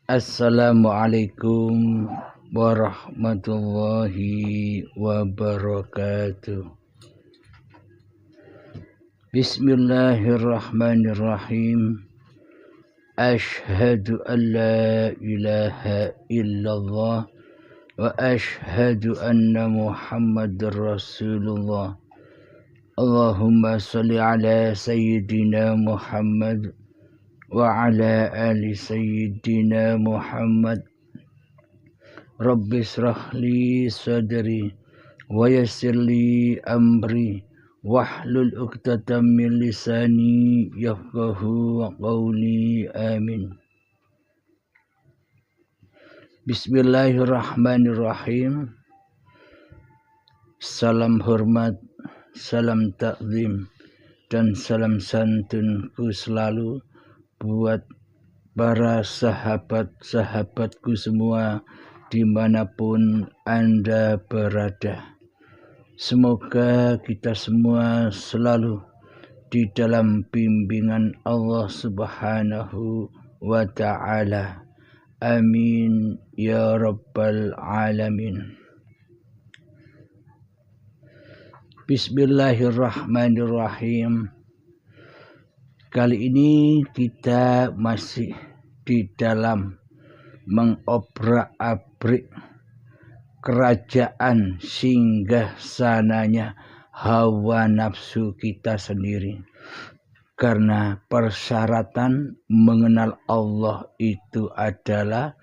Assalamualaikum warahmatullahi wabarakatuh. Bismillahirrahmanirrahim. Ashhadu an la ilaha illallah wa ashhadu anna Muhammadar Rasulullah. Allahumma salli ala sayyidina Muhammad wa ala ali sayyidina Muhammad. Rabbi israh li sadri wa yassir li amri wahlul 'uqdatam min lisani yafqahu qawli. Amin. Bismillahirrahmanirrahim. Salam hormat, salam takzim, dan salam santunku selalu buat para sahabat-sahabatku semua dimanapun Anda berada. Semoga kita semua selalu di dalam bimbingan Allah Subhanahu wa Ta'ala. Amin ya Rabbal Alamin. Bismillahirrahmanirrahim. Kali ini kita masih di dalam mengobrak-abrik kerajaan singgah sananya hawa nafsu kita sendiri. Karena persyaratan mengenal Allah itu adalah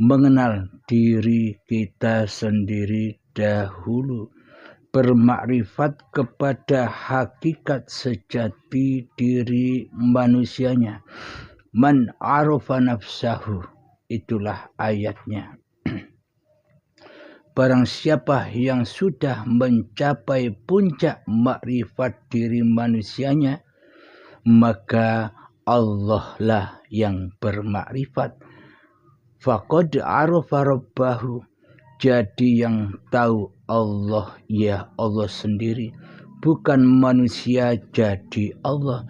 mengenal diri kita sendiri dahulu. Bermakrifat kepada hakikat sejati diri manusianya. Man arafa nafsahu, itulah ayatnya. Barang siapa yang sudah mencapai puncak makrifat diri manusianya, maka Allah lah yang bermakrifat. Faqad arafa rabbahu, jadi yang tahu Allah ya Allah sendiri, bukan manusia jadi Allah,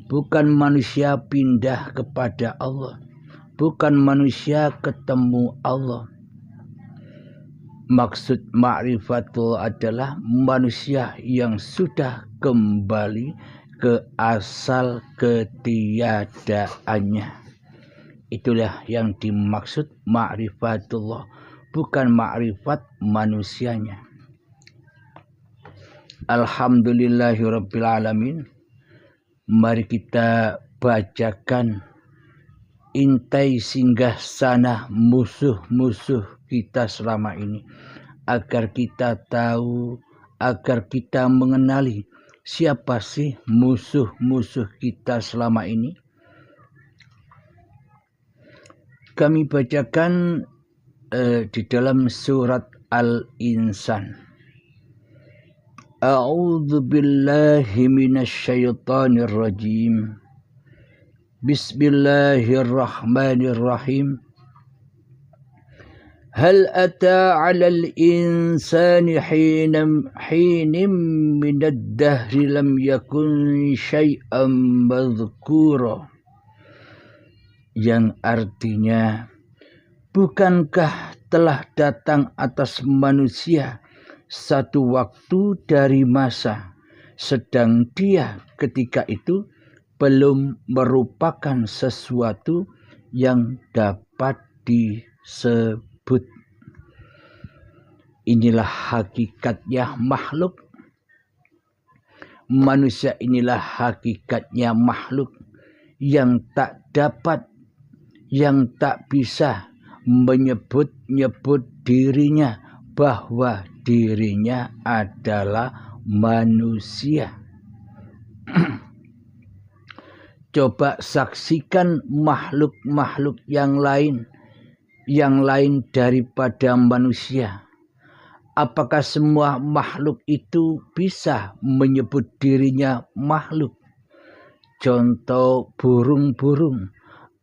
bukan manusia pindah kepada Allah, bukan manusia ketemu Allah. Maksud ma'rifatullah adalah manusia yang sudah kembali ke asal ketiadaannya. Itulah yang dimaksud ma'rifatullah, bukan ma'rifat manusianya. Alhamdulillahirabbil alamin. Mari kita bacakan intai singgah sana musuh-musuh kita selama ini, agar kita tahu, agar kita mengenali siapa sih musuh-musuh kita selama ini. Kami bacakan di dalam surat Al-Insan. A'udzu billahi minasyaitonir rajim. Bismillahirrahmanirrahim. Hal ata 'alal insani hinam minad dahri lam yakun syai'an madhkura. Yang artinya, bukankah telah datang atas manusia satu waktu dari masa, sedang dia ketika itu belum merupakan sesuatu yang dapat disebut. Inilah hakikatnya makhluk. Manusia inilah hakikatnya makhluk yang tak dapat, yang tak bisa menyebut-nyebut dirinya bahwa dirinya adalah manusia. Coba saksikan makhluk-makhluk yang lain daripada manusia. Apakah semua makhluk itu bisa menyebut dirinya makhluk? Contoh burung-burung.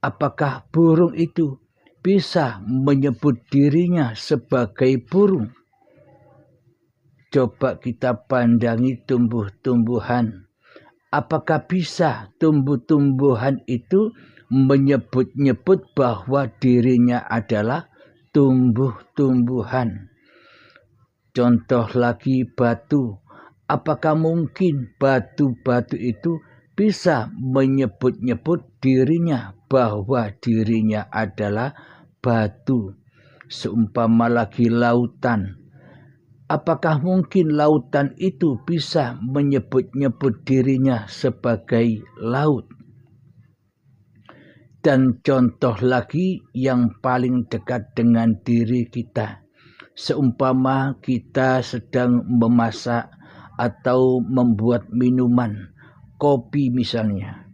Apakah burung itu bisa menyebut dirinya sebagai burung? Coba kita pandangi tumbuh-tumbuhan. Apakah bisa tumbuh-tumbuhan itu menyebut-nyebut bahwa dirinya adalah tumbuh-tumbuhan? Contoh lagi batu. Apakah mungkin batu-batu itu bisa menyebut-nyebut dirinya bahwa dirinya adalah batu? Seumpama lagi lautan. Apakah mungkin lautan itu bisa menyebut-nyebut dirinya sebagai laut? Dan contoh lagi yang paling dekat dengan diri kita. Seumpama kita sedang memasak atau membuat minuman, kopi misalnya.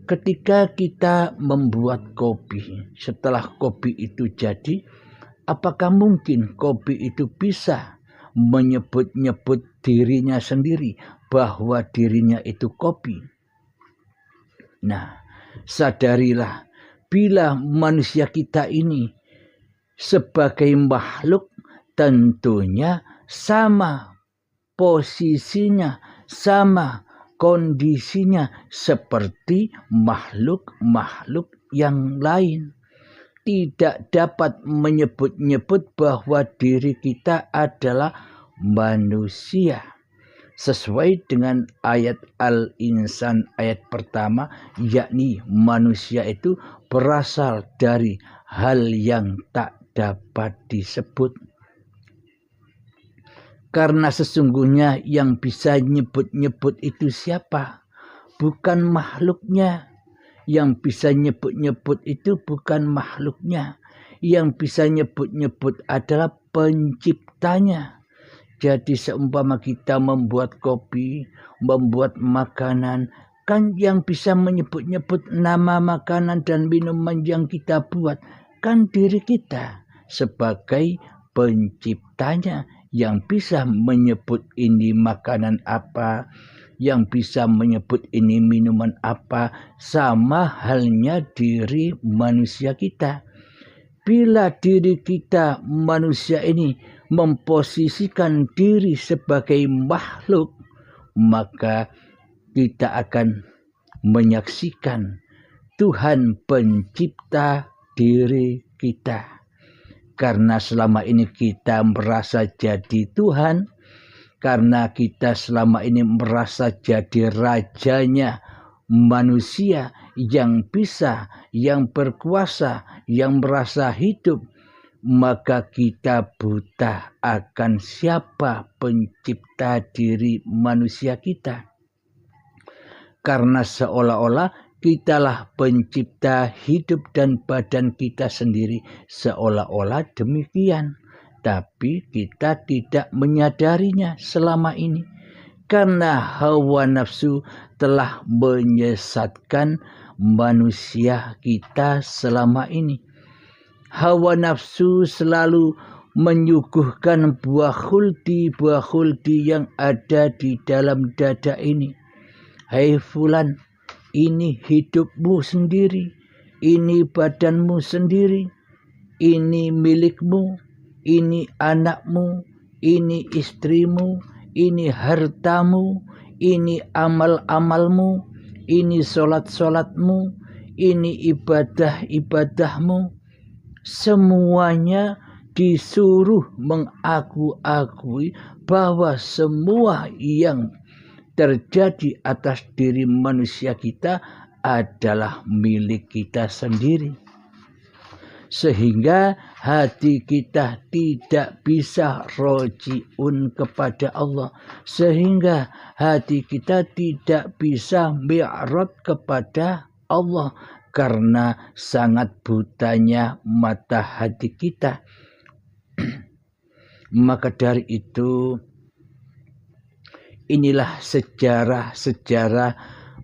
Ketika kita membuat kopi, setelah kopi itu jadi, apakah mungkin kopi itu bisa menyebut-nyebut dirinya sendiri bahwa dirinya itu kopi? Nah, sadarilah bila manusia kita ini sebagai makhluk tentunya sama posisinya, sama kondisinya seperti makhluk-makhluk yang lain. Tidak dapat menyebut-nyebut bahwa diri kita adalah manusia. Sesuai dengan ayat Al-Insan ayat pertama, yakni manusia itu berasal dari hal yang tak dapat disebut. Karena sesungguhnya yang bisa nyebut-nyebut itu siapa? Bukan makhluknya. Yang bisa nyebut-nyebut itu bukan makhluknya. Yang bisa nyebut-nyebut adalah penciptanya. Jadi seumpama kita membuat kopi, membuat makanan, kan yang bisa menyebut-nyebut nama makanan dan minuman yang kita buat, kan diri kita sebagai penciptanya. Yang bisa menyebut ini makanan apa, yang bisa menyebut ini minuman apa, sama halnya diri manusia kita. Bila diri kita manusia ini memposisikan diri sebagai makhluk, maka kita akan menyaksikan Tuhan pencipta diri kita. Karena selama ini kita merasa jadi Tuhan, karena kita selama ini merasa jadi rajanya manusia yang bisa, yang berkuasa, yang merasa hidup, maka kita buta akan siapa pencipta diri manusia kita. Karena seolah-olah kitalah pencipta hidup dan badan kita sendiri, seolah-olah demikian. Tapi kita tidak menyadarinya selama ini. Karena hawa nafsu telah menyesatkan manusia kita selama ini. Hawa nafsu selalu menyuguhkan buah khuldi yang ada di dalam dada ini. Hai fulan, ini hidupmu sendiri, ini badanmu sendiri, ini milikmu, ini anakmu, ini istrimu, ini hartamu, ini amal-amalmu, ini solat-solatmu, ini ibadah-ibadahmu. Semuanya disuruh mengaku-akui bahwa semua yang terjadi atas diri manusia kita adalah milik kita sendiri. Sehingga hati kita tidak bisa rojiun kepada Allah. Sehingga hati kita tidak bisa mi'rad kepada Allah. Karena sangat butanya mata hati kita. Maka dari itu, inilah sejarah-sejarah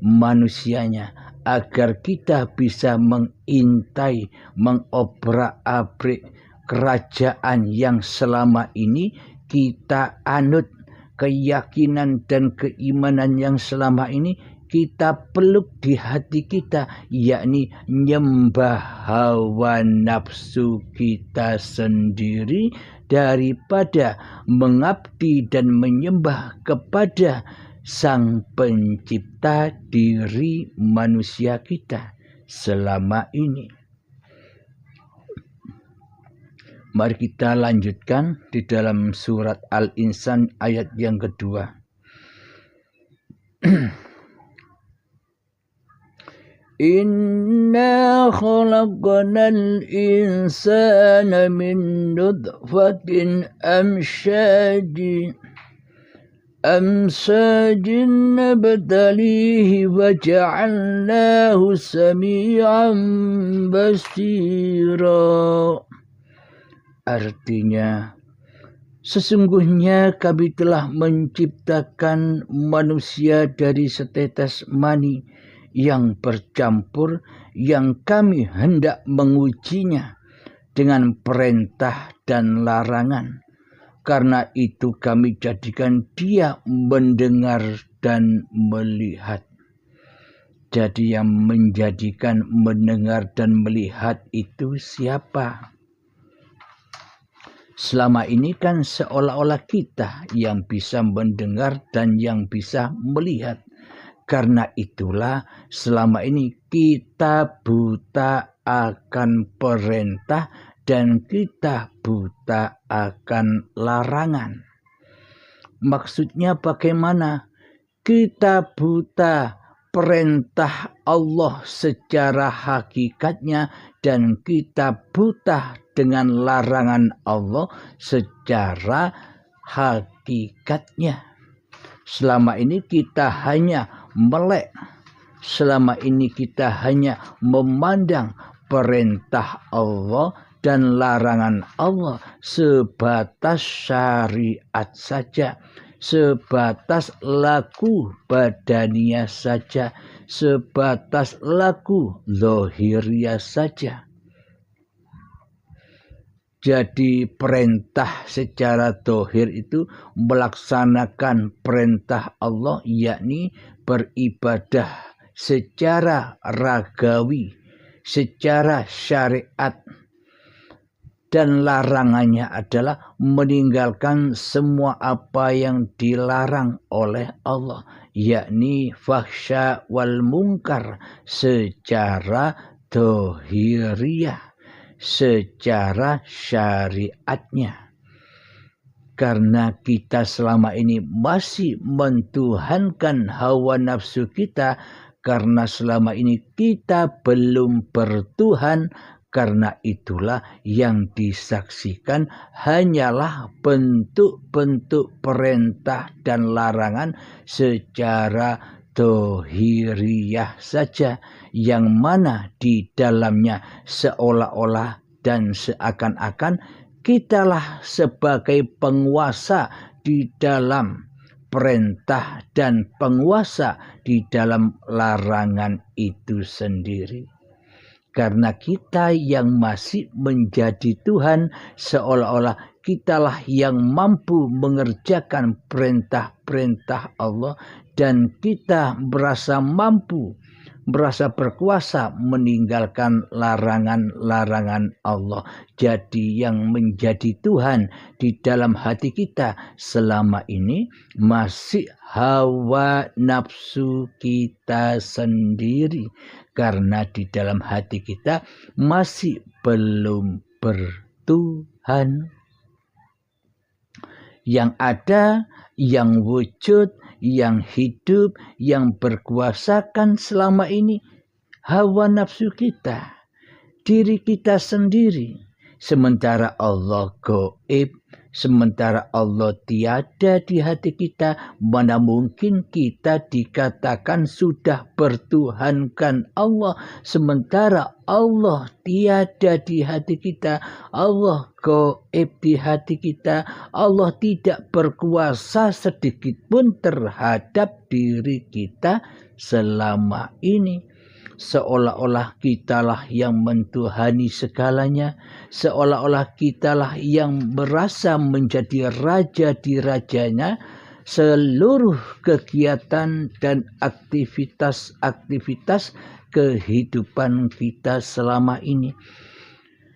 manusianya, agar kita bisa mengintai, mengobrak-abrik kerajaan yang selama ini kita anut, keyakinan dan keimanan yang selama ini kita peluk di hati kita, yakni nyembah hawa nafsu kita sendiri daripada mengabdi dan menyembah kepada Sang Pencipta diri manusia kita selama ini. Mari kita lanjutkan di dalam surat Al-Insan ayat yang kedua. Inna khalaqnal insana min nutfatin amshajin nabtalihi waja'alnahu sami'an basira. Artinya, sesungguhnya kami telah menciptakan manusia dari setetes mani yang bercampur, yang kami hendak mengujinya dengan perintah dan larangan. Karena itu kami jadikan dia mendengar dan melihat. Jadi yang menjadikan mendengar dan melihat itu siapa? Selama ini kan seolah-olah kita yang bisa mendengar dan yang bisa melihat. Karena itulah selama ini kita buta akan perintah dan kita buta akan larangan. Maksudnya bagaimana? Kita buta perintah Allah secara hakikatnya dan kita buta dengan larangan Allah secara hakikatnya. Selama ini kita hanya melek. Selama ini kita hanya memandang perintah Allah dan larangan Allah sebatas syariat saja, sebatas laku badaniah saja, sebatas laku zahiriah saja. Jadi perintah secara zahir itu melaksanakan perintah Allah, yakni beribadah secara ragawi, secara syariat. Dan larangannya adalah meninggalkan semua apa yang dilarang oleh Allah, yakni fahsya wal munkar secara zahiriyah, secara syariatnya. Karena kita selama ini masih mentuhankan hawa nafsu kita, karena selama ini kita belum bertuhan, karena itulah yang disaksikan hanyalah bentuk-bentuk perintah dan larangan secara zahiriyah saja, yang mana di dalamnya seolah-olah dan seakan-akan kitalah sebagai penguasa di dalam perintah dan penguasa di dalam larangan itu sendiri. Karena kita yang masih menjadi Tuhan, seolah-olah kitalah yang mampu mengerjakan perintah-perintah Allah, dan kita merasa mampu, merasa berkuasa meninggalkan larangan-larangan Allah. Jadi yang menjadi Tuhan di dalam hati kita selama ini masih hawa nafsu kita sendiri. Karena di dalam hati kita masih belum bertuhan. Yang ada, yang wujud, yang hidup, yang berkuasakan selama ini hawa nafsu kita, diri kita sendiri. Sementara Allah gaib, sementara Allah tiada di hati kita, mana mungkin kita dikatakan sudah bertuhankan Allah, sementara Allah tiada di hati kita, Allah gaib di hati kita, Allah tidak berkuasa sedikit pun terhadap diri kita selama ini. Seolah-olah kitalah yang mentuhani segalanya, seolah-olah kitalah yang merasa menjadi raja di rajanya. Seluruh kegiatan dan aktivitas-aktivitas kehidupan kita selama ini,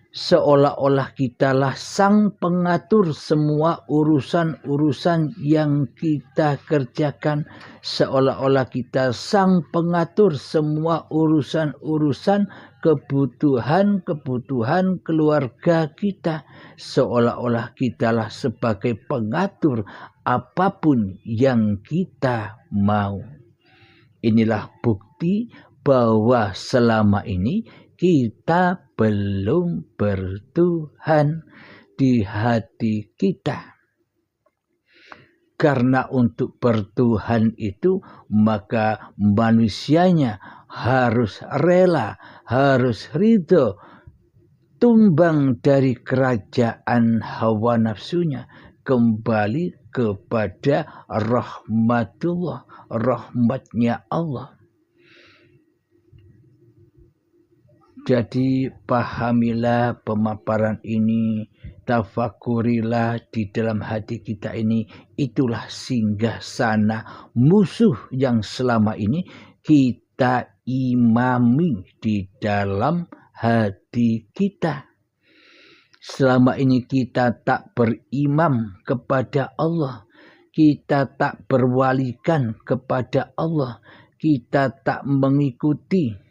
seolah-olah kitalah sang pengatur semua urusan-urusan yang kita kerjakan, seolah-olah kita sang pengatur semua urusan-urusan kebutuhan-kebutuhan keluarga kita, seolah-olah kitalah sebagai pengatur apapun yang kita mau. Inilah bukti bahwa selama ini kita belum bertuhan di hati kita. Karena untuk bertuhan itu maka manusianya harus rela, harus ridho, tumbang dari kerajaan hawa nafsunya, kembali kepada rahmatullah, rahmatnya Allah. Jadi pahamilah pemaparan ini, tafakurilah di dalam hati kita ini. Itulah singgah sana musuh yang selama ini kita imami di dalam hati kita. Selama ini kita tak berimam kepada Allah, kita tak berwalikan kepada Allah, kita tak mengikuti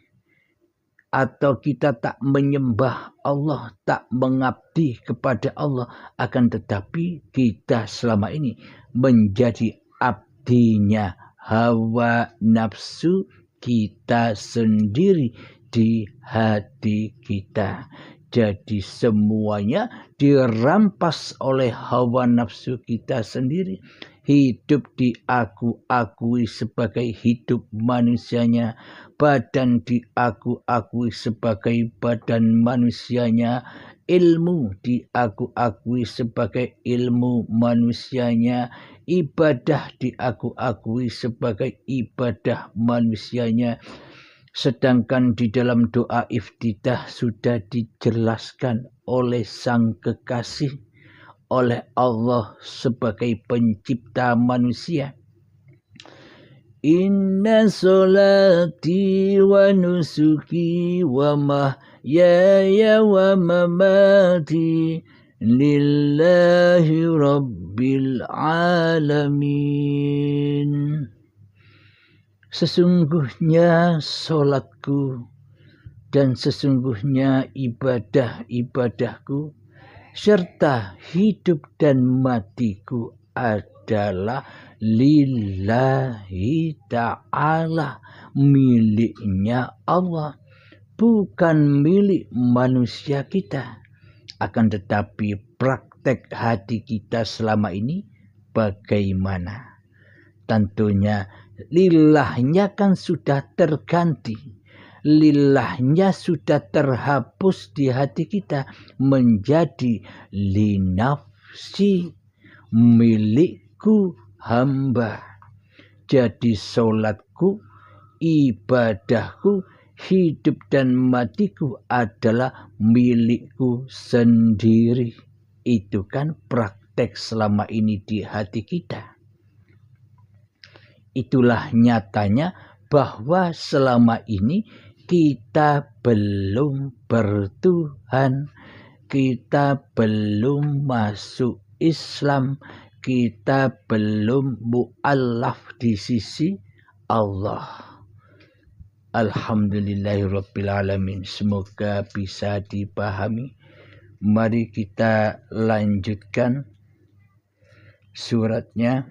atau kita tak menyembah Allah, tak mengabdi kepada Allah, akan tetapi kita selama ini menjadi abdinya hawa nafsu kita sendiri di hati kita. Jadi semuanya dirampas oleh hawa nafsu kita sendiri. Hidup diakui sebagai hidup manusianya, badan diakui sebagai badan manusianya, ilmu diakui sebagai ilmu manusianya, ibadah diakui sebagai ibadah manusianya. Sedangkan di dalam doa iftitah sudah dijelaskan oleh Sang Kekasih, oleh Allah sebagai pencipta manusia. Inna solati wa nusuki wa mahyaya wa mamati lillahi rabbil alamin. Sesungguhnya solatku dan sesungguhnya ibadah-ibadahku serta hidup dan matiku adalah lillahi ta'ala, miliknya Allah, bukan milik manusia kita. Akan tetapi praktek hati kita selama ini bagaimana? Tentunya lillahnya kan sudah terganti. Lillahnya sudah terhapus di hati kita menjadi linafsi, milikku hamba. Jadi solatku, ibadahku, hidup dan matiku adalah milikku sendiri. Itu kan praktek selama ini di hati kita. Itulah nyatanya bahwa selama ini kita belum bertuhan, kita belum masuk Islam, kita belum mu'allaf di sisi Allah. Alhamdulillahirabbil alamin. Semoga bisa dipahami. Mari kita lanjutkan suratnya.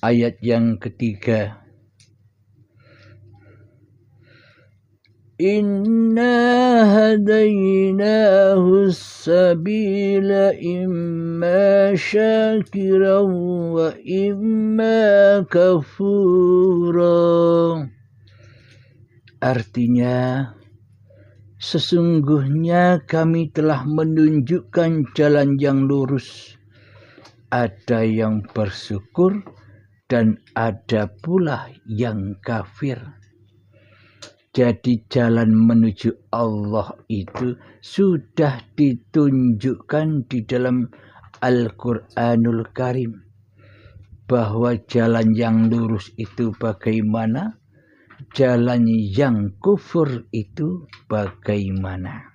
Ayat yang ketiga. Inna hadainahu sabila imma syakiran wa imma kafura. Artinya, sesungguhnya kami telah menunjukkan jalan yang lurus. Ada yang bersyukur dan ada pula yang kafir. Jadi jalan menuju Allah itu sudah ditunjukkan di dalam Al-Quranul Karim. Bahwa jalan yang lurus itu bagaimana, jalan yang kufur itu bagaimana.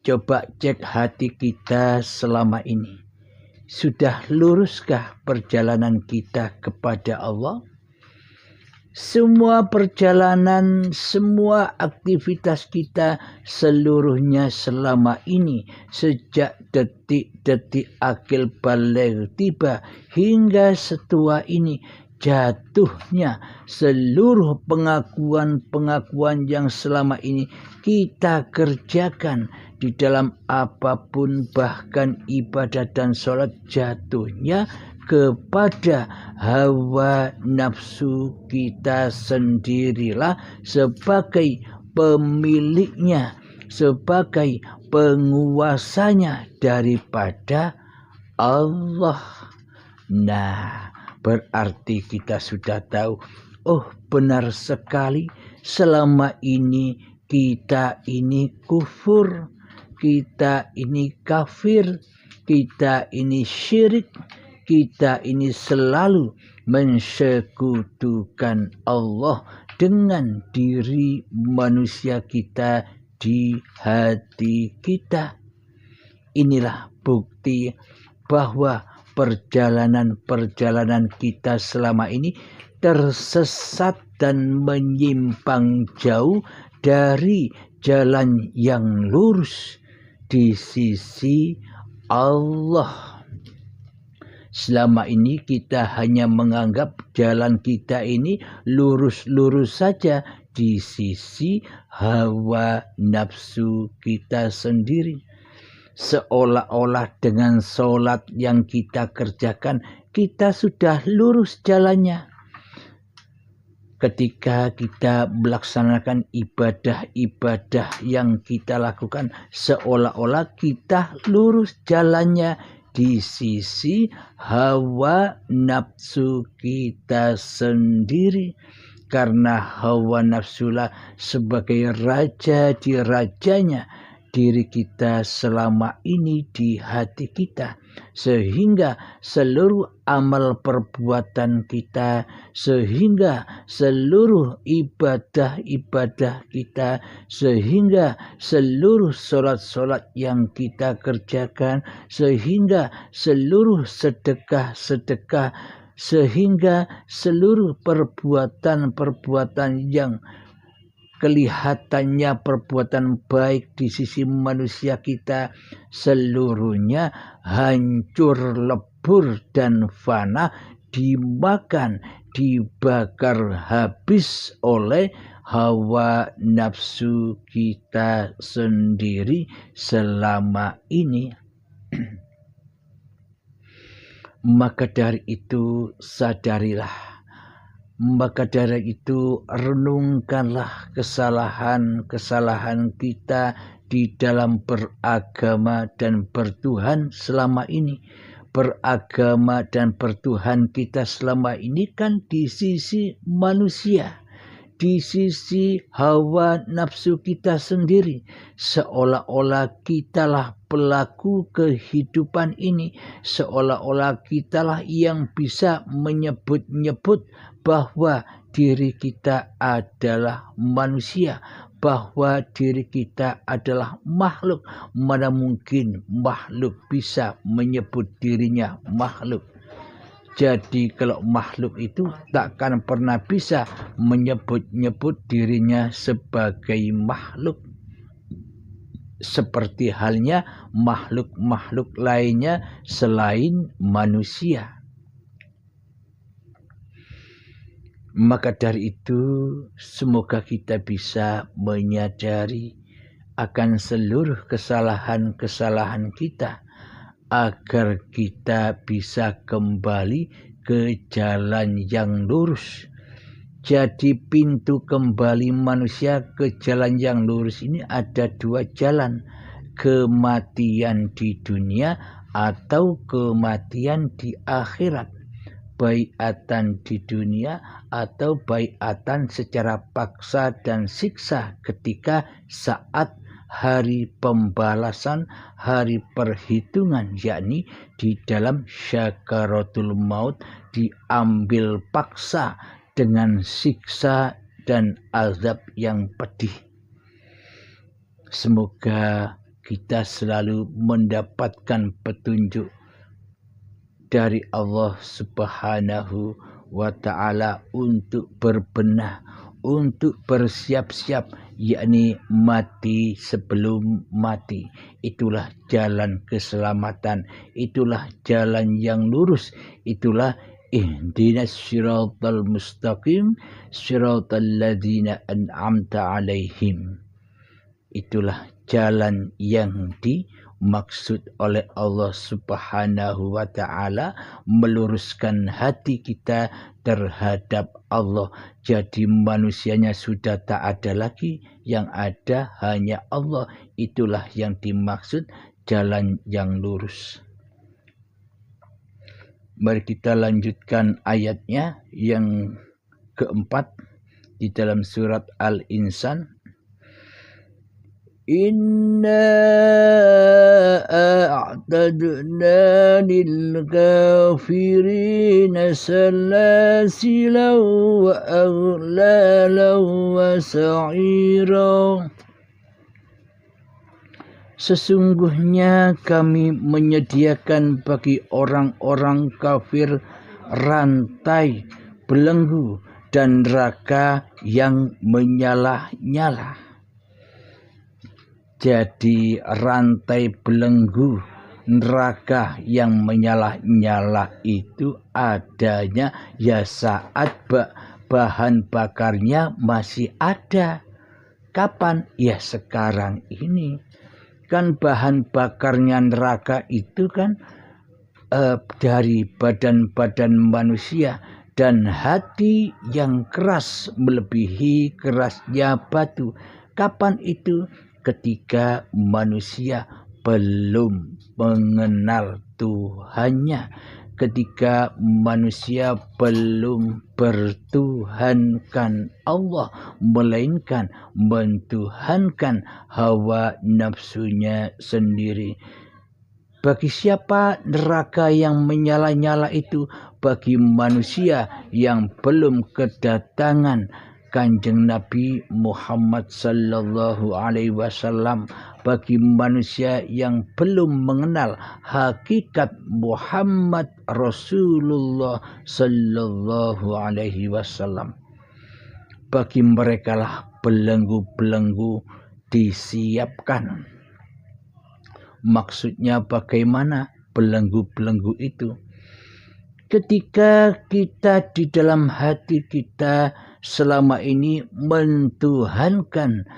Coba cek hati kita selama ini. Sudah luruskah perjalanan kita kepada Allah? Semua perjalanan, semua aktivitas kita seluruhnya selama ini, sejak detik-detik akil baligh tiba hingga setua ini, jatuhnya seluruh pengakuan-pengakuan yang selama ini kita kerjakan di dalam apapun, bahkan ibadah dan sholat, jatuhnya kepada hawa nafsu kita sendirilah sebagai pemiliknya, sebagai penguasanya daripada Allah. Nah, berarti kita sudah tahu, oh benar sekali, selama ini kita ini kufur, kita ini kafir, kita ini syirik, kita ini selalu mensekutukan Allah dengan diri manusia kita di hati kita. Inilah bukti bahwa perjalanan-perjalanan kita selama ini tersesat dan menyimpang jauh dari jalan yang lurus di sisi Allah. Selama ini kita hanya menganggap jalan kita ini lurus-lurus saja di sisi hawa nafsu kita sendiri. Seolah-olah dengan sholat yang kita kerjakan, kita sudah lurus jalannya. Ketika kita melaksanakan ibadah-ibadah yang kita lakukan, seolah-olah kita lurus jalannya di sisi hawa nafsu kita sendiri. Karena hawa nafsulah sebagai raja di rajanya diri kita selama ini di hati kita, sehingga seluruh amal perbuatan kita, sehingga seluruh ibadah-ibadah kita, sehingga seluruh sholat-sholat yang kita kerjakan, sehingga seluruh sedekah-sedekah, sehingga seluruh perbuatan-perbuatan yang kelihatannya perbuatan baik di sisi manusia kita, seluruhnya hancur lebur dan fana, dimakan, dibakar habis oleh hawa nafsu kita sendiri selama ini. Maka dari itu sadarilah, maka dari itu renungkanlah kesalahan-kesalahan kita di dalam beragama dan bertuhan selama ini. Beragama dan bertuhan kita selama ini kan di sisi manusia, di sisi hawa nafsu kita sendiri. Seolah-olah kitalah pelaku kehidupan ini, seolah-olah kitalah yang bisa menyebut-nyebut bahwa diri kita adalah manusia, bahwa diri kita adalah makhluk. Mana mungkin makhluk bisa menyebut dirinya makhluk? Jadi kalau makhluk itu takkan pernah bisa menyebut-nyebut dirinya sebagai makhluk. Seperti halnya makhluk-makhluk lainnya selain manusia. Maka dari itu, semoga kita bisa menyadari akan seluruh kesalahan-kesalahan kita, agar kita bisa kembali ke jalan yang lurus. Jadi pintu kembali manusia ke jalan yang lurus ini ada dua jalan. Kematian di dunia atau kematian di akhirat. Baiatan di dunia atau baiatan secara paksa dan siksa ketika saat hari pembalasan, hari perhitungan, yakni di dalam syakaratul maut, diambil paksa dengan siksa dan azab yang pedih. Semoga kita selalu mendapatkan petunjuk dari Allah Subhanahu wa ta'ala untuk berbenah, untuk bersiap-siap, yakni mati sebelum mati. Itulah jalan keselamatan, itulah jalan yang lurus, itulah ihdinas siratal mustaqim siratal ladzina an'amta alaihim. Itulah jalan yang dimaksud oleh Allah Subhanahu wa ta'ala, meluruskan hati kita terhadap Allah. Jadi manusianya sudah tak ada lagi, yang ada hanya Allah. Itulah yang dimaksud jalan yang lurus. Mari kita lanjutkan ayatnya yang keempat di dalam surat Al-Insan. Inna a'tadna lil kafirina salasila wa aghlala wa sa'ira. Sesungguhnya kami menyediakan bagi orang-orang kafir rantai, belenggu, dan neraka yang menyala-nyala. Jadi rantai belenggu neraka yang menyala-nyala itu adanya ya saat bahan bakarnya masih ada. Kapan? Ya sekarang ini. Kan bahan bakarnya neraka itu kan dari badan-badan manusia, dan hati yang keras melebihi kerasnya batu. Kapan itu? Ketika manusia belum mengenal Tuhannya, ketika manusia belum bertuhankan Allah, melainkan mentuhankan hawa nafsunya sendiri. Bagi siapa neraka yang menyala-nyala itu? Bagi manusia yang belum kedatangan Kanjeng Nabi Muhammad sallallahu alaihi wasallam, bagi manusia yang belum mengenal hakikat Muhammad Rasulullah sallallahu alaihi wasallam. Bagi merekalah belenggu-belenggu disiapkan. Maksudnya bagaimana belenggu-belenggu itu? Ketika kita di dalam hati kita selama ini mentuhankan,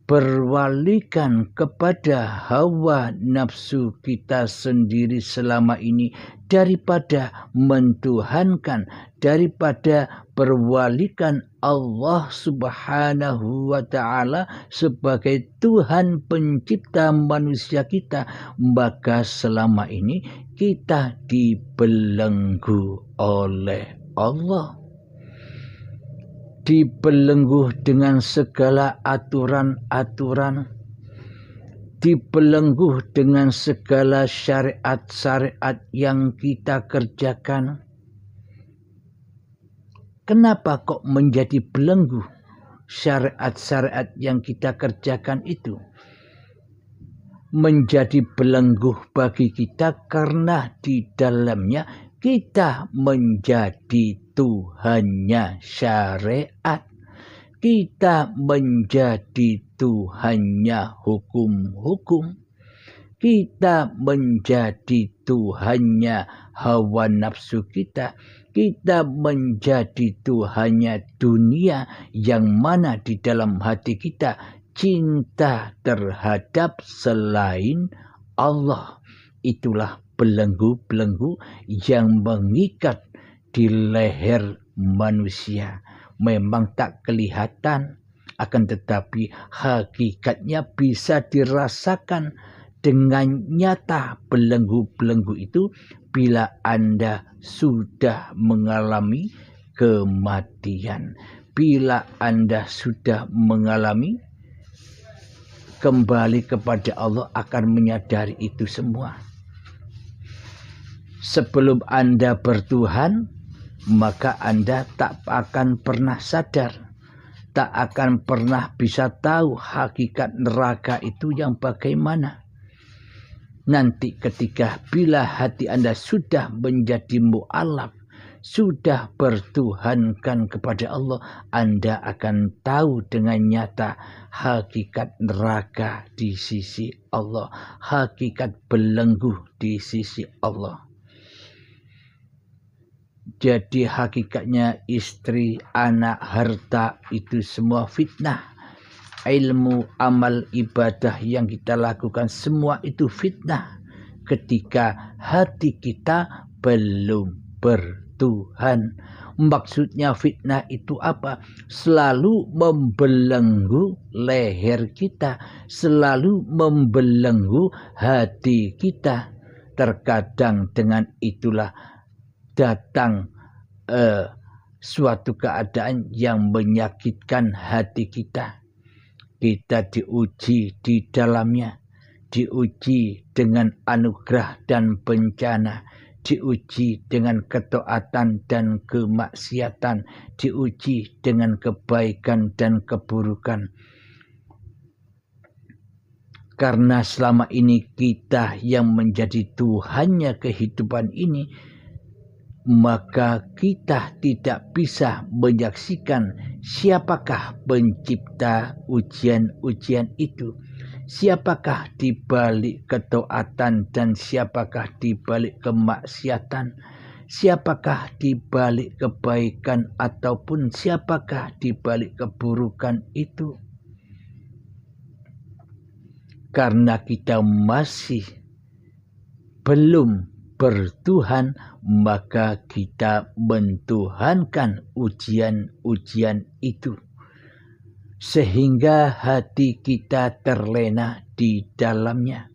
berwalikan kepada hawa nafsu kita sendiri selama ini, daripada mentuhankan, daripada berwalikan Allah Subhanahu wa ta'ala sebagai Tuhan pencipta manusia kita, maka selama ini kita dibelenggu oleh Allah. Dibelenggu dengan segala aturan-aturan, dibelenggu dengan segala syariat-syariat yang kita kerjakan. Kenapa kok menjadi belenggu syariat-syariat yang kita kerjakan itu? Menjadi belenggu bagi kita karena di dalamnya kita menjadi Tuhannya syariat. Kita menjadi Tuhannya hukum-hukum. Kita menjadi Tuhannya hawa nafsu kita. Kita menjadi Tuhannya dunia, yang mana di dalam hati kita cinta terhadap selain Allah. Itulah belenggu-belenggu yang mengikat di leher manusia. Memang tak kelihatan, akan tetapi hakikatnya bisa dirasakan dengan nyata. Belenggu-belenggu itu bila Anda sudah mengalami kematian, bila Anda sudah mengalami kembali kepada Allah, akan menyadari itu semua. Sebelum Anda bertuhan, maka Anda tak akan pernah sadar, tak akan pernah bisa tahu hakikat neraka itu yang bagaimana. Nanti ketika bila hati Anda sudah menjadi mu'alaf, sudah bertuhankan kepada Allah, Anda akan tahu dengan nyata hakikat neraka di sisi Allah, hakikat belenggu di sisi Allah. Jadi hakikatnya istri, anak, harta itu semua fitnah. Ilmu, amal, ibadah yang kita lakukan semua itu fitnah ketika hati kita belum bertuhan. Maksudnya fitnah itu apa? Selalu membelenggu leher kita, selalu membelenggu hati kita. Terkadang dengan itulah datang suatu keadaan yang menyakitkan hati kita. Kita diuji di dalamnya, diuji dengan anugerah dan bencana, diuji dengan ketaatan dan kemaksiatan, diuji dengan kebaikan dan keburukan. Karena selama ini kita yang menjadi Tuhannya kehidupan ini, maka kita tidak bisa menyaksikan siapakah pencipta ujian-ujian itu, siapakah di balik ketaatan dan siapakah di balik kemaksiatan, siapakah di balik kebaikan ataupun siapakah di balik keburukan itu. Karena kita masih belum bertuhan, maka kita mentuhankan ujian-ujian itu. Sehingga hati kita terlena di dalamnya,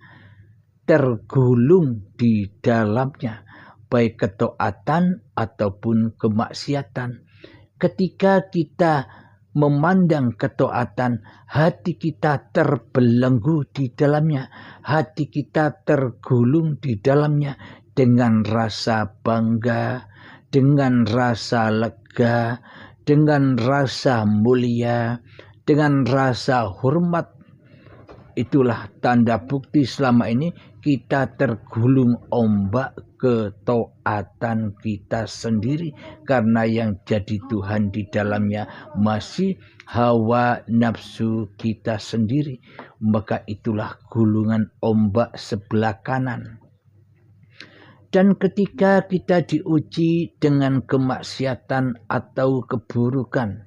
tergulung di dalamnya, baik ketaatan ataupun kemaksiatan. Ketika kita memandang ketaatan, hati kita terbelenggu di dalamnya, hati kita tergulung di dalamnya dengan rasa bangga, dengan rasa lega, dengan rasa mulia, dengan rasa hormat. Itulah tanda bukti selama ini kita tergulung ombak ketaatan kita sendiri, karena yang jadi Tuhan di dalamnya masih hawa nafsu kita sendiri. Maka itulah gulungan ombak sebelah kanan. Dan ketika kita diuji dengan kemaksiatan atau keburukan,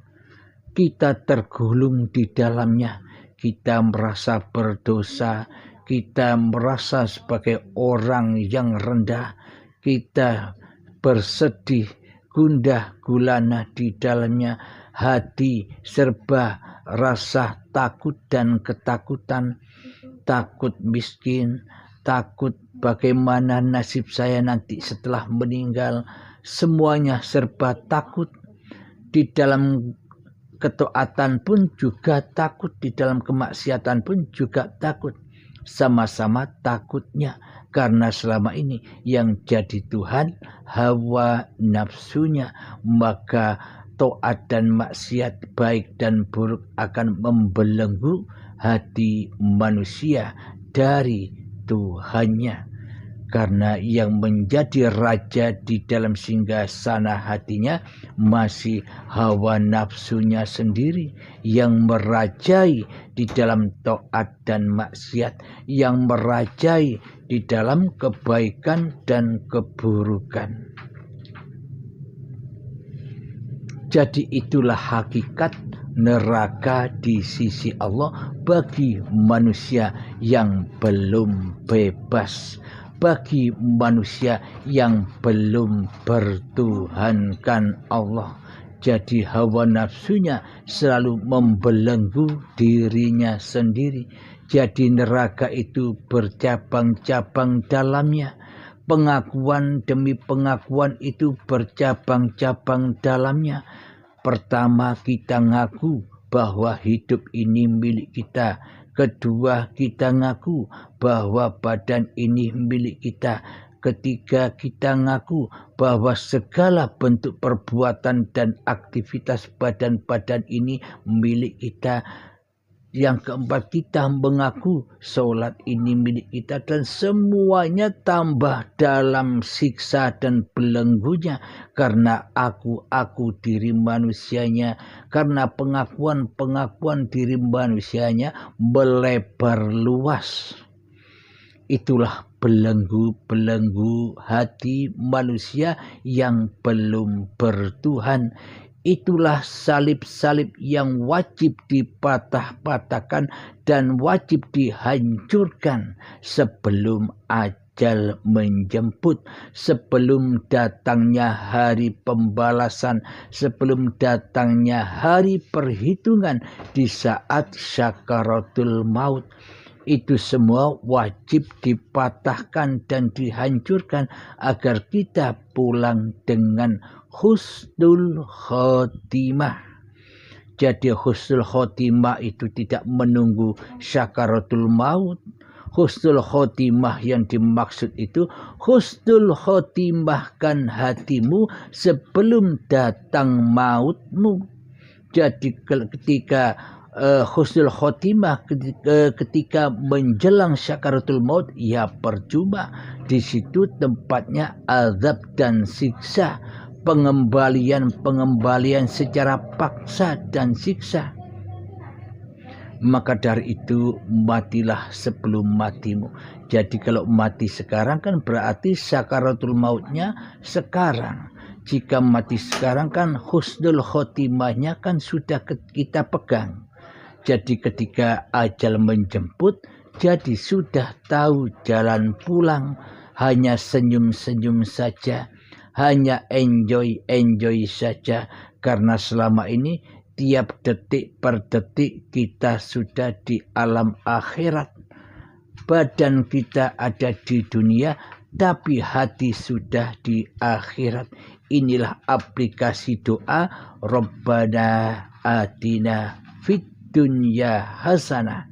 kita tergulung di dalamnya, kita merasa berdosa, kita merasa sebagai orang yang rendah, kita bersedih, gundah gulana di dalamnya, hati serba rasa takut dan ketakutan, takut miskin, takut bagaimana nasib saya nanti setelah meninggal, semuanya serba takut. Di dalam ketaatan pun juga takut, di dalam kemaksiatan pun juga takut. Sama-sama takutnya, karena selama ini yang jadi Tuhan hawa nafsunya, maka taat dan maksiat baik dan buruk akan membelenggu hati manusia dari Tuhannya. Karena yang menjadi raja di dalam singgasana hatinya masih hawa nafsunya sendiri, yang merajai di dalam taat dan maksiat, yang merajai di dalam kebaikan dan keburukan. Jadi itulah hakikat neraka di sisi Allah bagi manusia yang belum bebas, bagi manusia yang belum bertuhankan Allah. Jadi hawa nafsunya selalu membelenggu dirinya sendiri. Jadi neraka itu bercabang-cabang dalamnya. Pengakuan demi pengakuan itu bercabang-cabang dalamnya. Pertama, kita ngaku bahwa hidup ini milik kita. Kedua, kita ngaku bahwa badan ini milik kita. Ketiga, kita ngaku bahwa segala bentuk perbuatan dan aktivitas badan-badan ini milik kita. Yang keempat, kita mengaku sholat ini milik kita dan semuanya tambah dalam siksa dan belenggunya karena aku diri manusianya, karena pengakuan diri manusianya melebar luas. Itulah belenggu hati manusia yang belum bertuhan. Itulah salib-salib yang wajib dipatah-patahkan dan wajib dihancurkan sebelum ajal menjemput, sebelum datangnya hari pembalasan, sebelum datangnya hari perhitungan di saat syakaratul maut. Itu semua wajib dipatahkan dan dihancurkan agar kita pulang dengan husnul khotimah. Jadi husnul khotimah itu tidak menunggu syakaratul maut. Husnul khotimah yang dimaksud itu husnul khotimahkan hatimu sebelum datang mautmu. Jadi ketika husnul khotimah ketika menjelang syakaratul maut, ya percuma. Di situ tempatnya azab dan siksa, pengembalian secara paksa dan siksa. Maka dari itu matilah sebelum matimu. Jadi kalau mati sekarang kan berarti syakaratul mautnya sekarang. Jika mati sekarang kan husnul khotimahnya kan sudah kita pegang. Jadi ketika ajal menjemput, jadi sudah tahu jalan pulang, hanya senyum-senyum saja, hanya enjoy saja, karena selama ini tiap detik per detik kita sudah di alam akhirat. Badan kita ada di dunia, tapi hati sudah di akhirat. Inilah aplikasi doa Rabbana atina fid dunya hasanah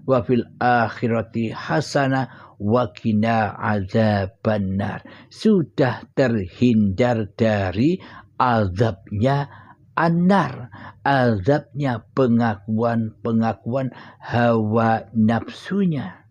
wa fil akhirati hasanah wa qina adzabannar. Sudah terhindar dari azabnya annar, azabnya pengakuan hawa nafsunya.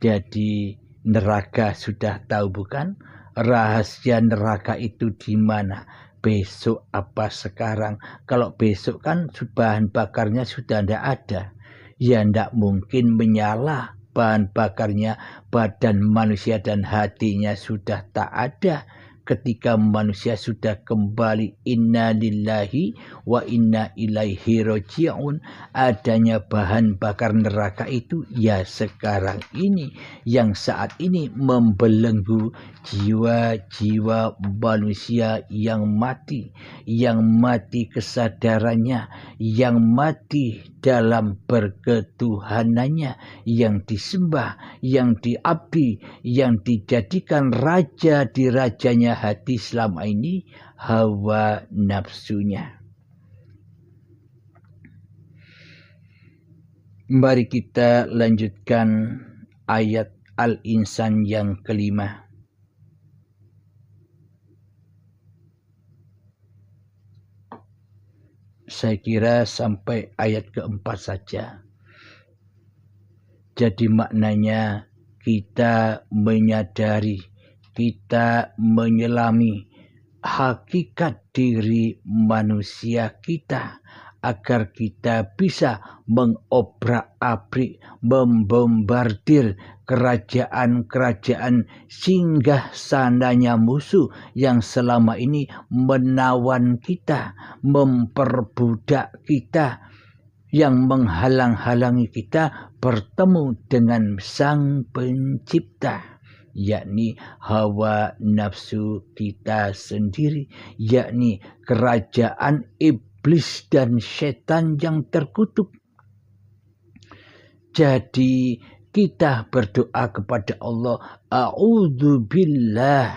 Jadi neraka sudah tahu bukan? Rahasia neraka itu di mana? Besok apa sekarang? Kalau besok kan bahan bakarnya sudah tidak ada. Ya tidak mungkin menyala bahan bakarnya, badan manusia dan hatinya sudah tak ada. Ketika manusia sudah kembali inna lillahi wa inna ilaihi raji'un, adanya bahan bakar neraka itu ya sekarang ini, yang saat ini membelenggu jiwa-jiwa manusia yang mati kesadarannya, yang mati dalam berketuhanannya, yang disembah, yang diabdi, yang dijadikan raja di rajanya hati selama ini hawa nafsunya. Mari kita lanjutkan ayat Al-Insan yang kelima. Saya kira sampai ayat keempat saja. Jadi maknanya kita menyadari, kita menyelami hakikat diri manusia kita agar kita bisa mengobrak-abrik, membombardir kerajaan-kerajaan singgah sananya musuh yang selama ini menawan kita, memperbudak kita, yang menghalang-halangi kita bertemu dengan Sang Pencipta, yakni hawa nafsu kita sendiri, yakni kerajaan iblis dan setan yang terkutuk. Jadi kita berdoa kepada Allah, a'udzubillah.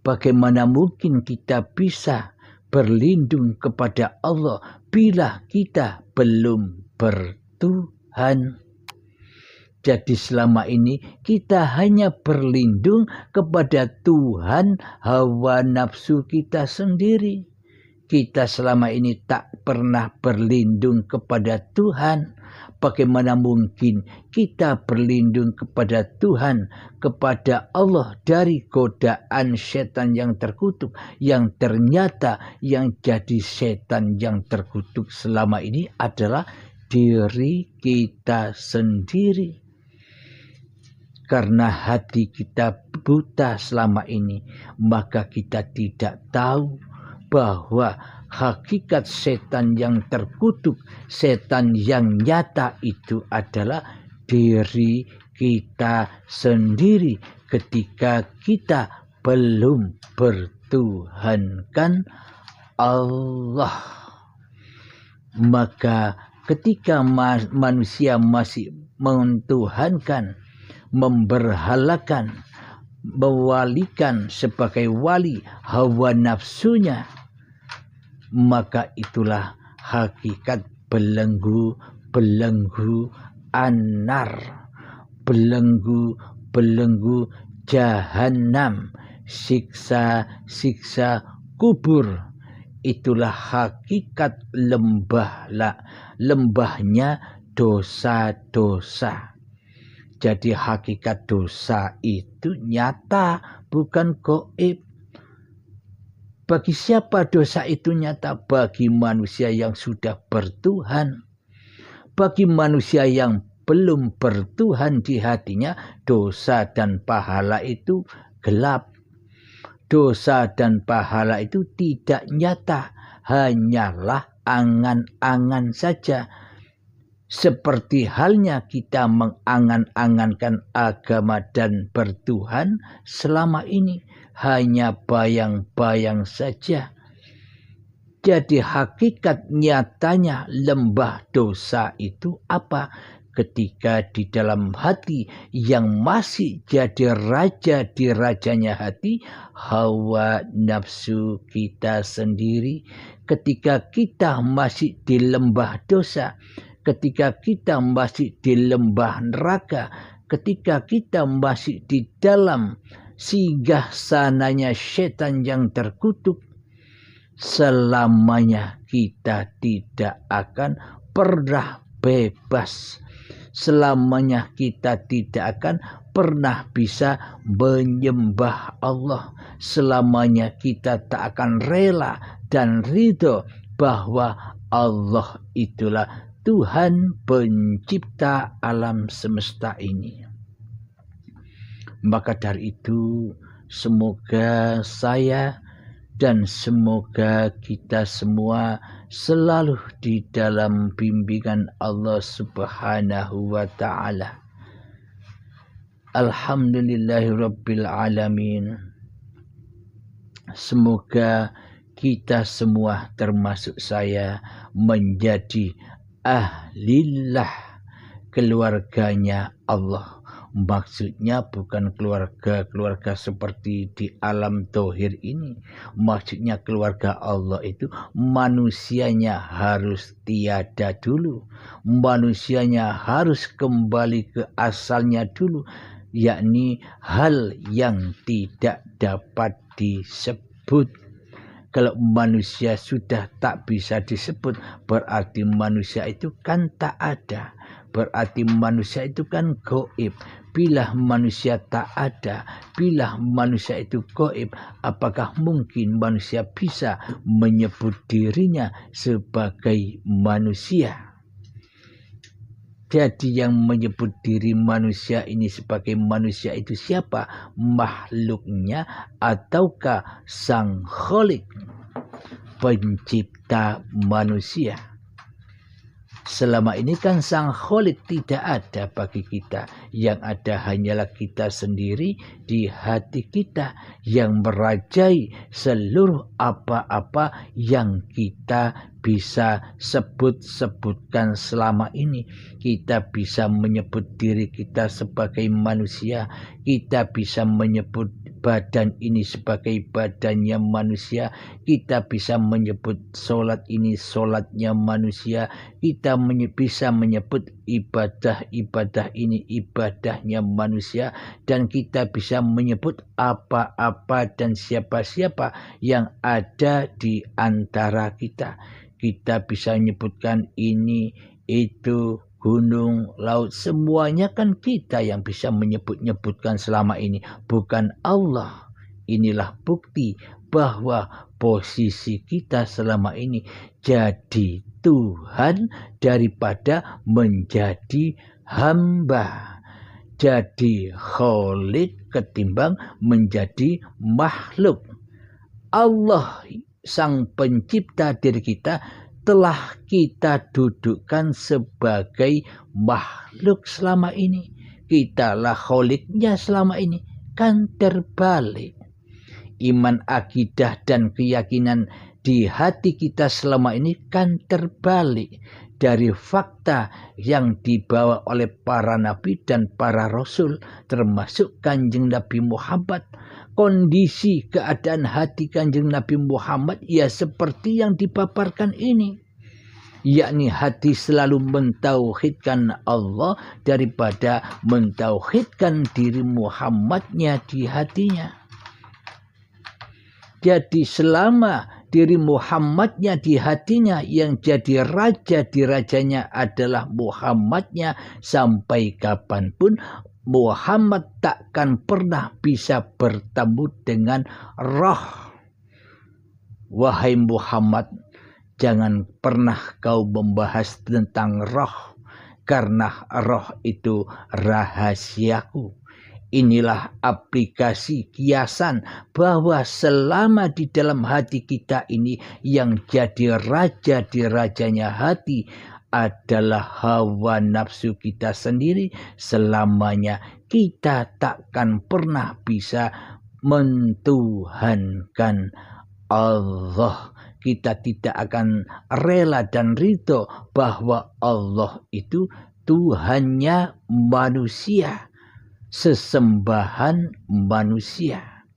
Bagaimana mungkin kita bisa berlindung kepada Allah bila kita belum bertuhan? Jadi selama ini kita hanya berlindung kepada Tuhan hawa nafsu kita sendiri. kita selama ini tak pernah berlindung kepada Tuhan. Bagaimana mungkin kita berlindung kepada Tuhan, kepada Allah dari godaan setan yang terkutuk, yang ternyata yang jadi setan yang terkutuk selama ini adalah diri kita sendiri. Karena hati kita buta selama ini, maka kita tidak tahu bahwa hakikat setan yang terkutuk, setan yang nyata itu adalah diri kita sendiri ketika kita belum bertuhankan Allah. Maka ketika manusia masih mentuhankan, memberhalakan, mewalikan sebagai wali hawa nafsunya, maka itulah hakikat belenggu anar, belenggu jahanam, siksa kubur. Itulah hakikat lembahnya dosa-dosa. Jadi hakikat dosa itu nyata, bukan gaib. Bagi siapa dosa itu nyata? Bagi manusia yang sudah bertuhan. Bagi manusia yang belum bertuhan di hatinya, dosa dan pahala itu gelap. Dosa dan pahala itu tidak nyata, hanyalah angan-angan saja. Seperti halnya kita mengangan-angankan agama dan bertuhan selama ini, hanya bayang-bayang saja. Jadi hakikat nyatanya lembah dosa itu apa? Ketika di dalam hati yang masih jadi raja di rajanya hati, hawa nafsu kita sendiri. Ketika kita masih di lembah dosa, ketika kita masih di lembah neraka, ketika kita masih di dalam singgah sananya setan yang terkutuk, selamanya kita tidak akan pernah bebas. Selamanya kita tidak akan pernah bisa menyembah Allah. Selamanya kita tak akan rela dan ridho bahwa Allah itulah Tuhan pencipta alam semesta ini. Maka dari itu, semoga saya dan semoga kita semua selalu di dalam bimbingan Allah Subhanahu wa ta'ala. Alhamdulillahirabbil alamin. Semoga kita semua termasuk saya menjadi ahlillah, keluarganya Allah. Maksudnya bukan keluarga seperti di alam dohir ini. Maksudnya keluarga Allah itu manusianya harus tiada dulu. Manusianya harus kembali ke asalnya dulu. Yakni hal yang tidak dapat disebut. Kalau manusia sudah tak bisa disebut, berarti manusia itu kan tak ada. Berarti manusia itu kan gaib. Bila manusia tak ada, bila manusia itu gaib, apakah mungkin manusia bisa menyebut dirinya sebagai manusia? Jadi yang menyebut diri manusia ini sebagai manusia itu siapa? Makhluknya ataukah Sang Khalik, pencipta manusia? Selama ini kan Sang Khalik tidak ada bagi kita. Yang ada hanyalah kita sendiri di hati kita yang merajai seluruh apa-apa yang kita bisa sebutkan selama ini. Kita bisa menyebut diri kita sebagai manusia, kita bisa menyebut badan ini sebagai badannya manusia, kita bisa menyebut sholat ini sholatnya manusia, kita bisa menyebut ibadah ini ibadahnya manusia, dan kita bisa menyebut apa-apa dan siapa-siapa yang ada di antara kita. Kita bisa menyebutkan ini, itu, gunung, laut, semuanya kan kita yang bisa menyebutkan selama ini, bukan Allah. Inilah bukti bahwa posisi kita selama ini jadi Tuhan daripada menjadi hamba. Jadi Khalik ketimbang menjadi makhluk. Allah sang pencipta diri kita telah kita dudukkan sebagai makhluk selama ini. Kitalah Khaliknya selama ini. Kan terbalik. Iman, akidah, dan keyakinan di hati kita selama ini kan terbalik dari fakta yang dibawa oleh para nabi dan para rasul, termasuk Kanjeng Nabi Muhammad. Kondisi keadaan hati Kanjeng Nabi Muhammad ya seperti yang dipaparkan ini, yakni hati selalu mentauhidkan Allah daripada mentauhidkan diri Muhammadnya di hatinya. Jadi selama diri Muhammadnya di hatinya, yang jadi raja di rajanya adalah Muhammadnya, sampai kapanpun Muhammad takkan pernah bisa bertemu dengan roh. Wahai Muhammad, jangan pernah kau membahas tentang roh, karena roh itu rahasiaku. Inilah aplikasi kiasan bahwa selama di dalam hati kita ini yang jadi raja di rajanya hati adalah hawa nafsu kita sendiri, selamanya kita takkan pernah bisa mentuhankan Allah. Kita tidak akan rela dan ridho bahwa Allah itu Tuhannya manusia, sesembahan manusia.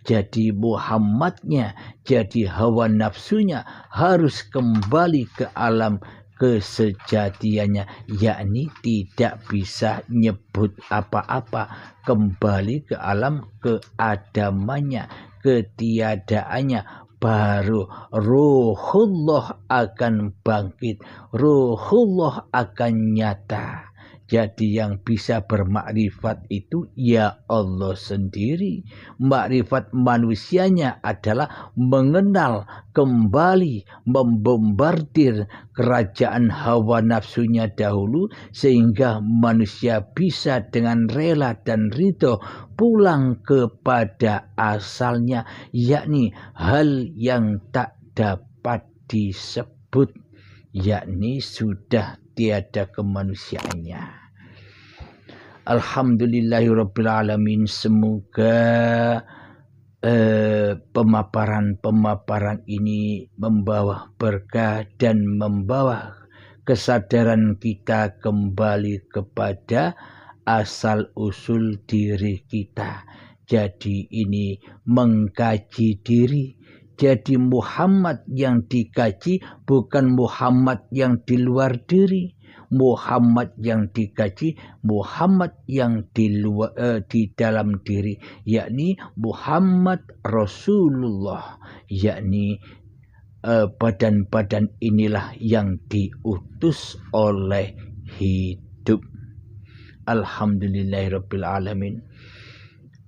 Jadi Muhammadnya, jadi hawa nafsunya harus kembali ke alam kesejatiannya, yakni tidak bisa nyebut apa-apa, kembali ke alam keadamannya, ketiadaannya, baru ruhullah akan bangkit, ruhullah akan nyata. Jadi yang bisa bermakrifat itu ya Allah sendiri. Makrifat manusianya adalah mengenal kembali, membombardir kerajaan hawa nafsunya dahulu, sehingga manusia bisa dengan rela dan ridho pulang kepada asalnya, yakni hal yang tak dapat disebut, yakni sudah tiada kemanusiaannya. Alhamdulillahirrabbilalamin. Semoga pemaparan ini membawa berkah dan membawa kesadaran kita kembali kepada asal usul diri kita. Jadi ini mengkaji diri. Jadi Muhammad yang dikaji bukan Muhammad yang di luar diri. Muhammad yang dikaji Muhammad yang di dalam diri, yakni Muhammad Rasulullah, yakni badan-badan inilah yang diutus oleh hidup. Alhamdulillahirabbil alamin.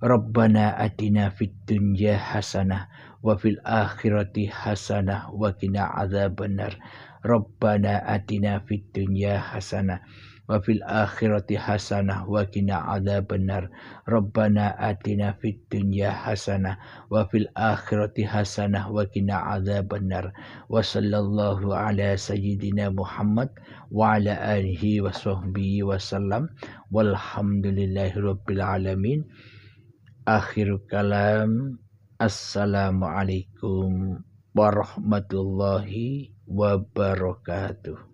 Rabbana atina fid dunya hasanah wa fil akhirati hasanah wa qina adzabannar. Rabbana atina fid dunya hasanah wa fil akhirati hasanah wa qina adzabannar. Rabbana atina fid dunya hasanah wa fil akhirati hasanah wa qina adzabannar. Wa sallallahu ala sayyidina Muhammad wa ala alihi wa sahbihi wasallam. Walhamdulillahirabbil alamin. Akhirul kalam. Assalamualaikum warahmatullahi wabarakatuh.